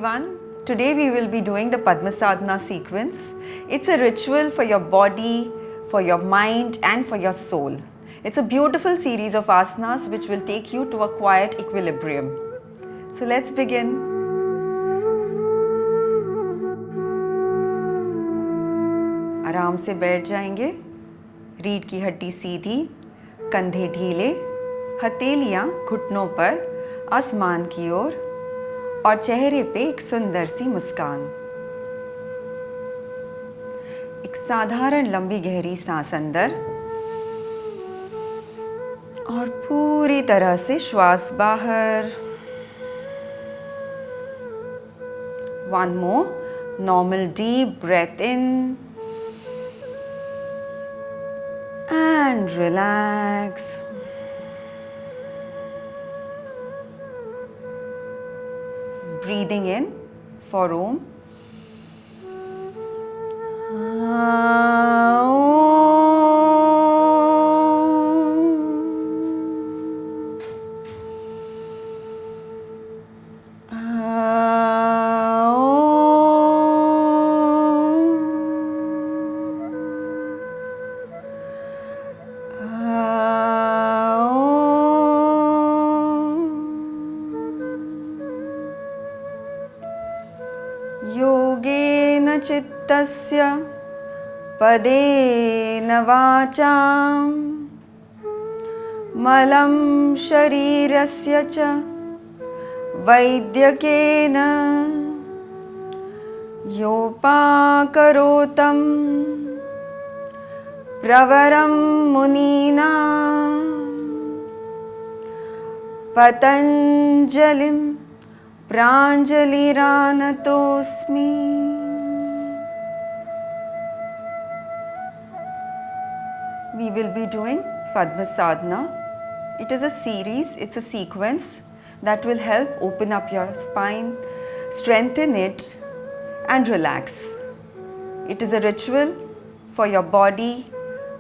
everyone. Today we will be doing the Padmasadhana sequence. It's a ritual for your body, for your mind and for your soul. It's a beautiful series of asanas which will take you to a quiet equilibrium. So let's begin. आराम से बैठ जाएंगे, रीढ़ की हड्डी सीधी, कंधे ढीले, हथेलियां घुटनों पर, आसमान की ओर और चेहरे पे एक सुंदर सी मुस्कान। एक साधारण लंबी गहरी सांस अंदर और पूरी तरह से श्वास बाहर। One more normal deep breath in and relax. Breathing in for Om. योगेन चित्तस्य पदेन वाचां मलं शरीरस्य च वैद्यकेन योपाकरोतं प्रवरं मुनीनां पतञ्जलिं प्राञ्जलिरानतोऽस्मि। We will be doing Padmasadhana. It is a series, it's a sequence that will help open up your spine, strengthen it and relax. It is a ritual for your body,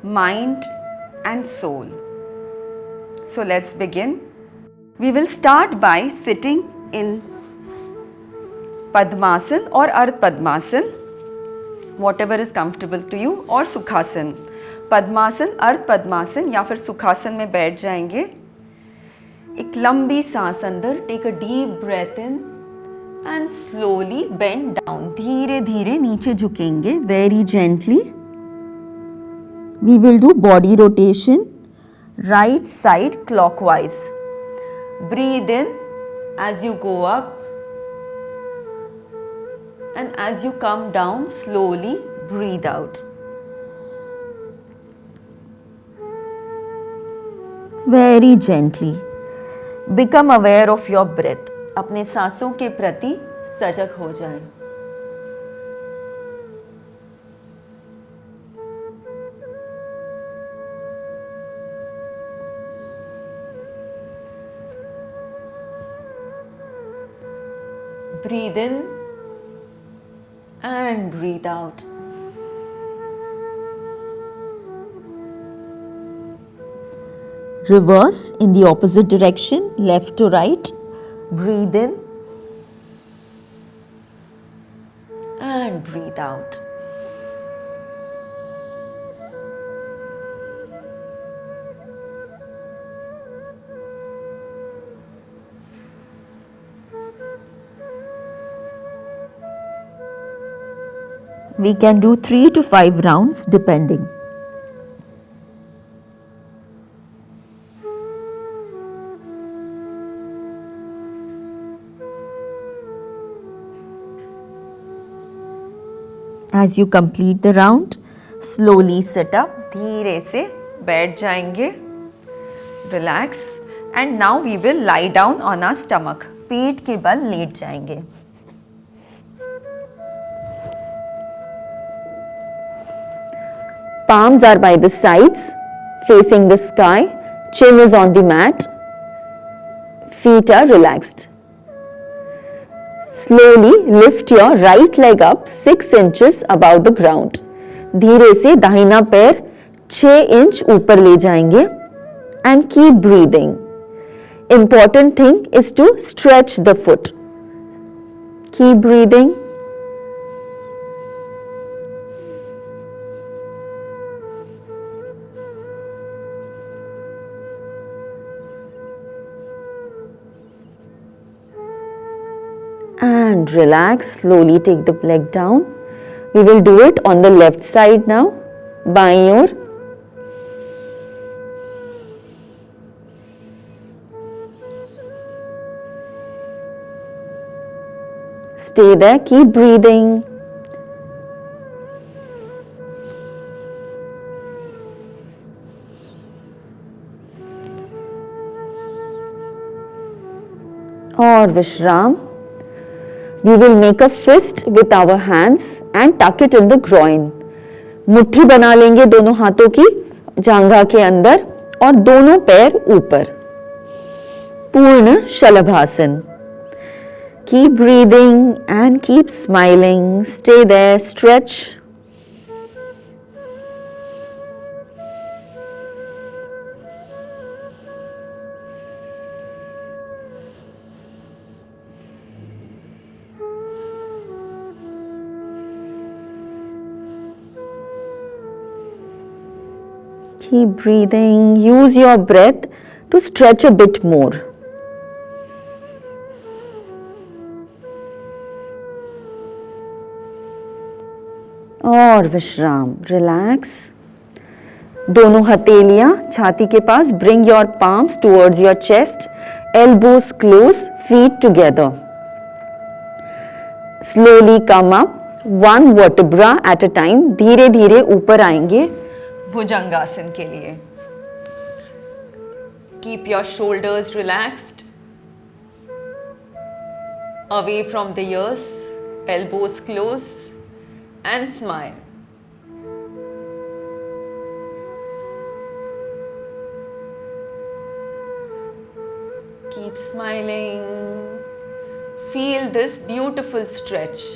mind and soul. So let's begin. We will start by sitting in Padmasan or Ardha Padmasan, whatever is comfortable to you, or Sukhasan. पद्मासन, अर्ध पद्मासन या फिर सुखासन में बैठ जाएंगे। एक लंबी सांस अंदर, take a deep breath in and slowly bend down. धीरे धीरे नीचे झुकेंगे, very gently. We will do body rotation, right side clockwise. Breathe in as you go up and as you come down, slowly breathe out. Very gently. Become aware of your breath. अपने सांसों के प्रति सजग हो जाएं। Breathe in and breathe out. Reverse in the opposite direction, left to right. Breathe in and breathe out. We can do 3 to 5 rounds depending. As you complete the round, slowly sit up. धीरे से बैठ जाएंगे. Relax. And now we will lie down on our stomach. पेट के बल late जाएंगे. Palms are by the sides, facing the sky. Chin is on the mat. Feet are relaxed. Slowly lift your right leg up 6 inches above the ground. धीरे से दाहिना पैर 6 inch ऊपर ले जाएंगे and keep breathing. Important thing is to stretch the foot. Keep breathing. And relax, slowly take the leg down. We will do it on the left side now. बाईं ओर. Stay there, keep breathing. और विश्राम. We will make a fist with our hands and tuck it in the groin. मुट्ठी बना लेंगे दोनों हाथों की जांघा के अंदर और दोनों पैर ऊपर. पूर्ण शलभासन. Keep breathing and keep smiling. Stay there, stretch. Keep breathing. Use your breath to stretch a bit more. और विश्राम. Relax. दोनों हथेलियां छाती के पास. Bring your palms towards your chest. Elbows close. Feet together. Slowly come up. One vertebra at a time. धीरे धीरे ऊपर आएंगे भुजंगासन के लिए. Keep your shoulders relaxed, away from the ears, elbows close, and smile. Keep smiling. Feel this beautiful stretch.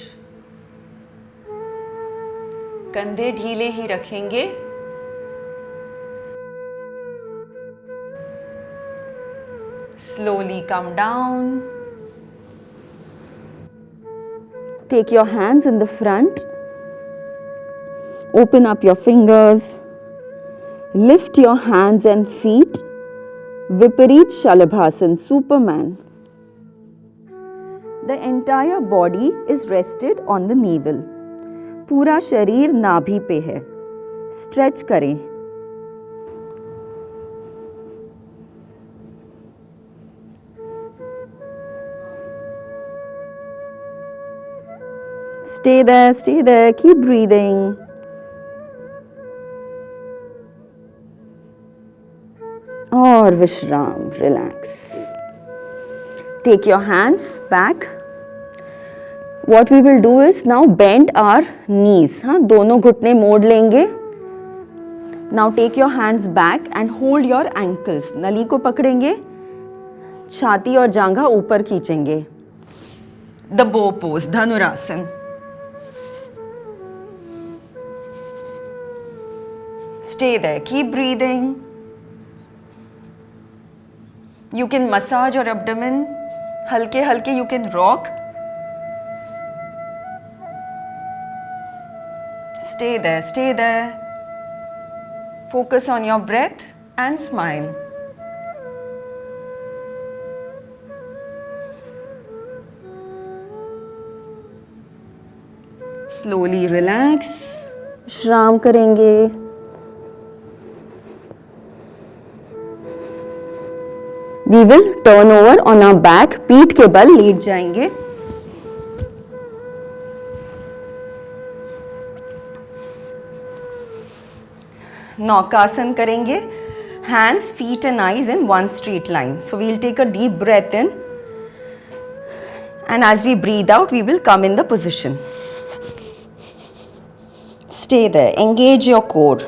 कंधे ढीले ही रखेंगे. Slowly come down. Take your hands in the front. Open up your fingers. Lift your hands and feet. Viparit Shalabhasan, Superman. The entire body is rested on the navel. पूरा शरीर नाभि पे है. Stretch करें. Stay there, keep breathing. और विश्राम. Relax. Take your hands back. What we will do is now bend our knees. दोनों घुटने मोड़ लेंगे. Now take your hands back and hold your ankles. नली को पकड़ेंगे. छाती और जांघा ऊपर खींचेंगे. The bow pose, dhanurasana. Stay there, keep breathing. You can massage your abdomen. हल्के हल्के you can rock. Stay there. Focus on your breath and smile. Slowly relax. विश्राम करेंगे. We will turn over on our back. पीठ के बल late जाएंगे. नौकासन करेंगे. Hands, feet and eyes in one straight line. So we will take a deep breath in. And as we breathe out, we will come in the position. Stay there. Engage your core.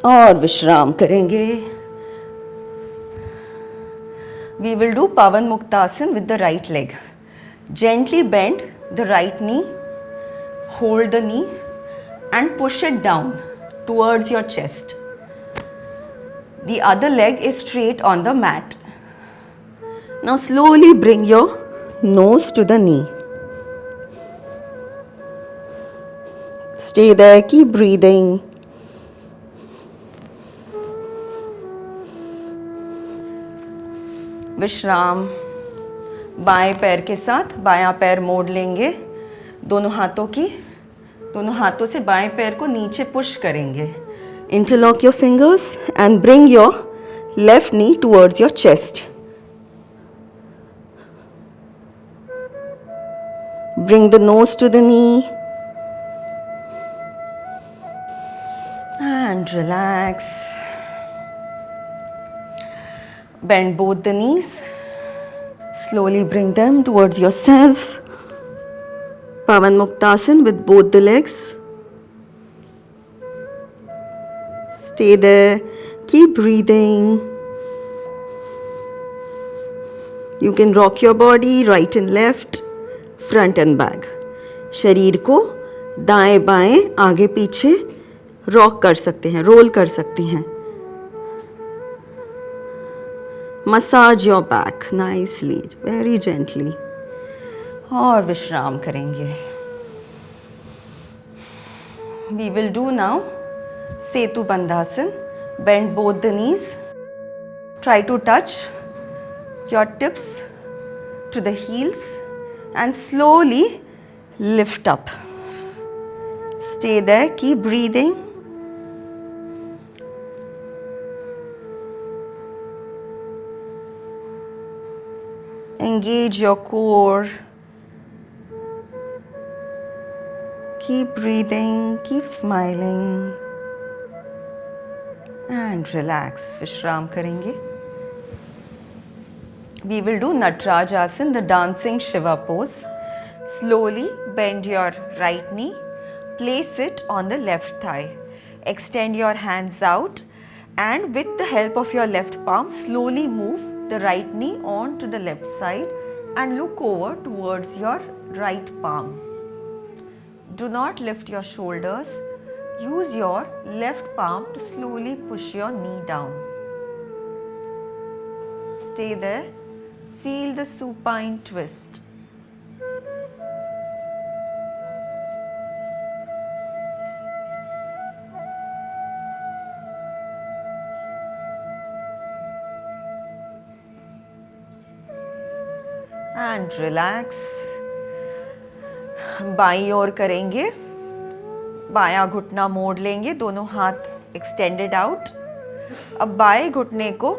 और विश्राम करेंगे. We will do Pavan Muktasan with the right leg. Gently bend the right knee, hold the knee and push it down towards your chest. The other leg is straight on the mat. Now slowly bring your nose to the knee. Stay there, keep breathing. विश्राम. बाएं पैर के साथ बायां पैर मोड़ लेंगे. दोनों हाथों से बाएं पैर को नीचे पुश करेंगे. Interlock your fingers and bring your left knee towards your chest. Bring the nose to the knee and relax. Bend both the knees. Slowly bring them towards yourself. Pavan Muktasan with both the legs. Stay there. Keep breathing. You can rock your body right and left, front and back. शरीर को दाएं बाएं आगे पीछे rock कर सकते हैं, role कर सकते हैं. Massage your back nicely, very gently. और विश्राम करेंगे. We will do now Setu Bandhasan. Bend both the knees. Try to touch your tips to the heels and slowly lift up. Stay there, keep breathing. Engage your core. Keep breathing, keep smiling. And relax. Vishram करेंगे. We will do Natarajasana, the dancing Shiva pose. Slowly bend your right knee. Place it on the left thigh. Extend your hands out and with the help of your left palm, slowly move the right knee onto the left side and look over towards your right palm. Do not lift your shoulders. Use your left palm to slowly push your knee down. Stay there. Feel the supine twist. And relax. बाईं ओर करेंगे. बायां घुटना मोड़ लेंगे, दोनों हाथ extended out. अब बाएं घुटने को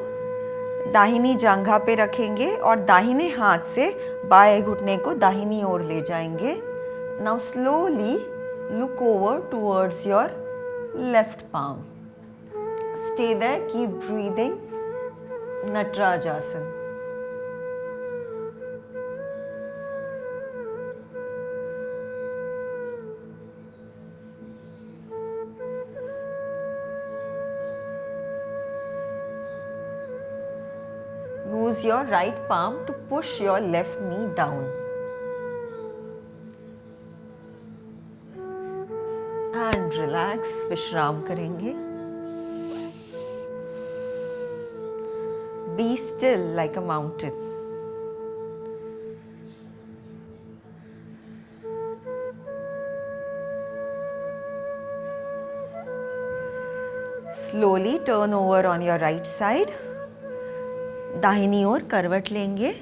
दाहिनी जांघा पे रखेंगे और दाहिने हाथ से बाएं घुटने को दाहिनी ओर ले जाएंगे. Now slowly look over towards your left palm. Stay there, keep breathing. Natarajasana. Use your right palm to push your left knee down. And relax. विश्राम करेंगे. Be still like a mountain. Slowly turn over on your right side. दाहिनी ओर करवट लेंगे.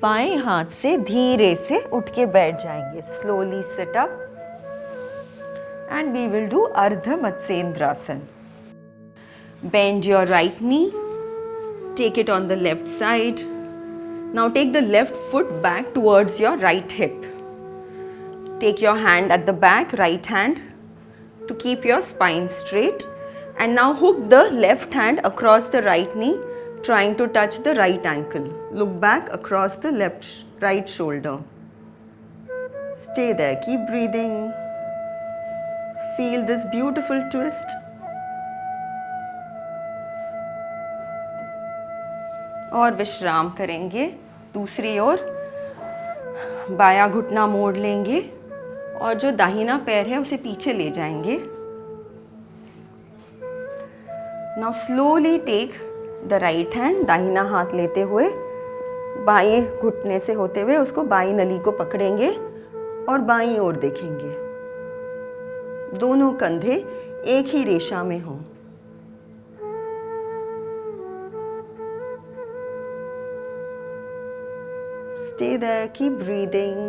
बाएं हाथ से धीरे से उठ के बैठ जाएंगे. Slowly sit up. And we will do Ardha Matsyendrasana. Bend your right knee. Take it on the left side. Now take the left foot back towards your right hip. Take your hand at the back, right hand, to keep your spine straight. And now hook the left hand across the right knee, trying to touch the right ankle. Look back across the right shoulder. Stay there, keep breathing. Feel this beautiful twist. और विश्राम करेंगे. दूसरी ओर बायां घुटना मोड़ लेंगे और जो दाहिना पैर है उसे पीछे ले जाएंगे। Now slowly take the right hand, दाहिना हाथ लेते हुए बाएं घुटने से होते हुए उसको बाईं नली को पकड़ेंगे और बाईं ओर देखेंगे। दोनों कंधे एक ही रेशा में हों। Stay there, keep breathing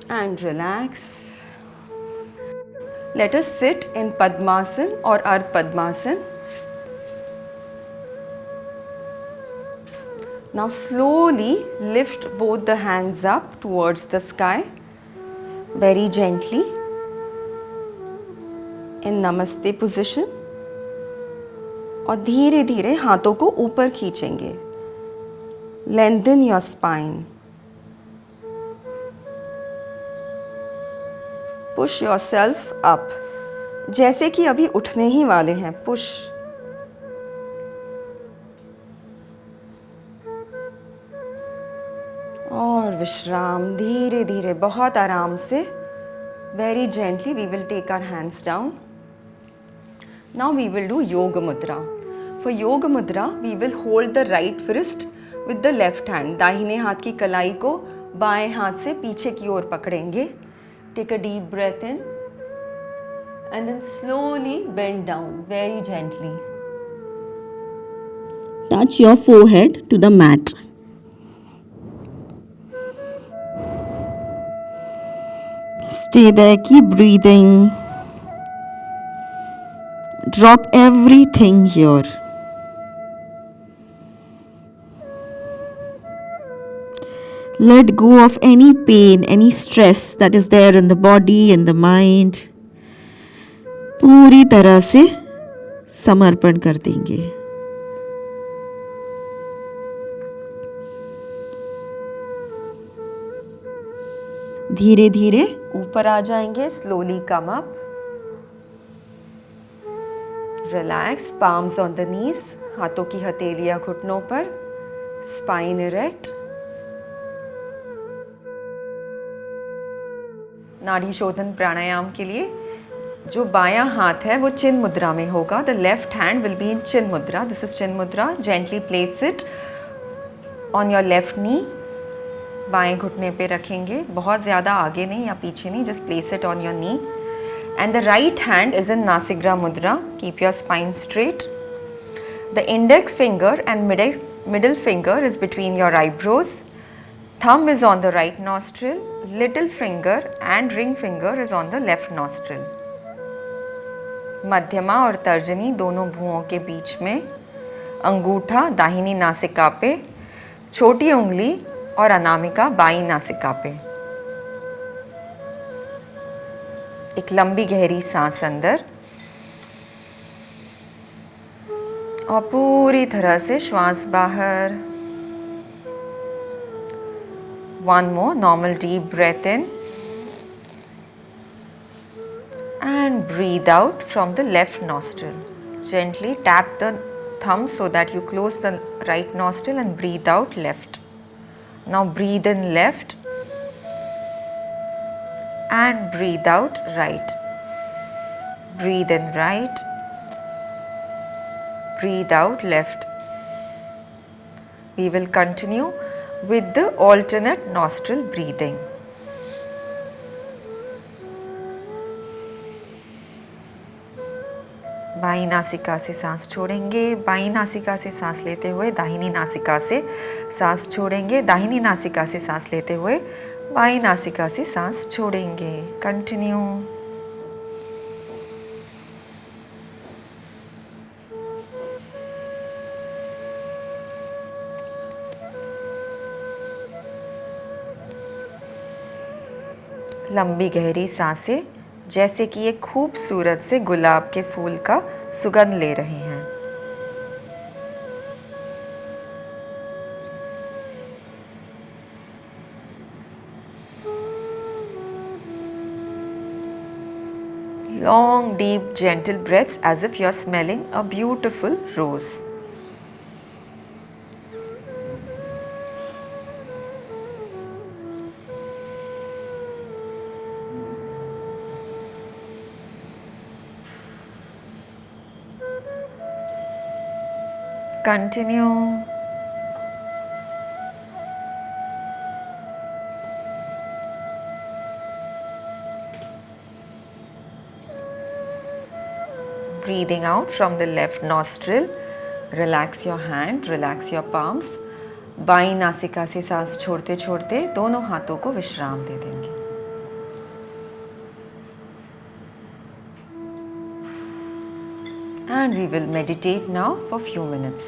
and relax. Let us sit in Padmasan or Ardha Padmasan. Now slowly lift both the hands up towards the sky, very gently in Namaste position, और धीरे धीरे हाथों को ऊपर खींचेंगे। Lengthen your spine. Push yourself up. जैसे कि अभी उठने ही वाले हैं, push. और विश्राम, धीरे धीरे बहुत आराम से, very gently we will take our hands down. Now we will do Yoga Mudra. For Yoga Mudra, we will hold the right wrist with the left hand. दाहिने हाथ की कलाई को बाएं हाथ से पीछे की ओर पकड़ेंगे. Take a deep breath in and then slowly bend down very gently. Touch your forehead to the mat. Stay there, keep breathing. Drop everything here. Let go of any pain, any stress that is there in the body, in the mind. पूरी तरह से समर्पण कर देंगे. धीरे धीरे ऊपर आ जाएंगे. Slowly come up. Relax, palms on the knees. हाथों की हथेलियां घुटनों पर. Spine erect. नाड़ी शोधन प्राणायाम के लिए जो बायां हाथ है वो चिन मुद्रा में होगा. The left hand will be in chin mudra. This is chin mudra. Gently place it on your left knee. बाएं घुटने पे रखेंगे, बहुत ज़्यादा आगे नहीं या पीछे नहीं, just place it on your knee. And the right hand is in nasagra mudra. Keep your spine straight. The index finger and middle finger is between your eyebrows. Thumb is on the right nostril, little finger and ring finger is on the left nostril. मध्यमा और तर्जनी दोनों भुवों के बीच में. अंगूठा दाहिनी नासिका पे, छोटी उंगली और अनामिका बाईं नासिका पे. एक लंबी गहरी सांस अंदर और पूरी तरह से श्वास बाहर. One more normal deep breath in and breathe out from the left nostril. Gently tap the thumb so that you close the right nostril and breathe out left. Now breathe in left and breathe out right. Breathe in right. Breathe out left. We will continue with the alternate nostril breathing. बाईं नासिका से सांस छोड़ेंगे. बाईं नासिका से सांस लेते हुए दाहिनी नासिका से सांस छोड़ेंगे. दाहिनी नासिका से सांस लेते हुए बाईं नासिका से सांस छोड़ेंगे. कंटिन्यू. लंबी गहरी सांसें जैसे कि एक खूबसूरत से गुलाब के फूल का सुगंध ले रहे हैं. Long, deep, gentle breaths as if you are smelling a beautiful rose. Continue. Breathing out from the left nostril, relax your hand, relax your palms. बाईं नासिका से सांस छोड़ते छोड़ते दोनों हाथों को विश्राम दे देंगे। And we will meditate now for few minutes.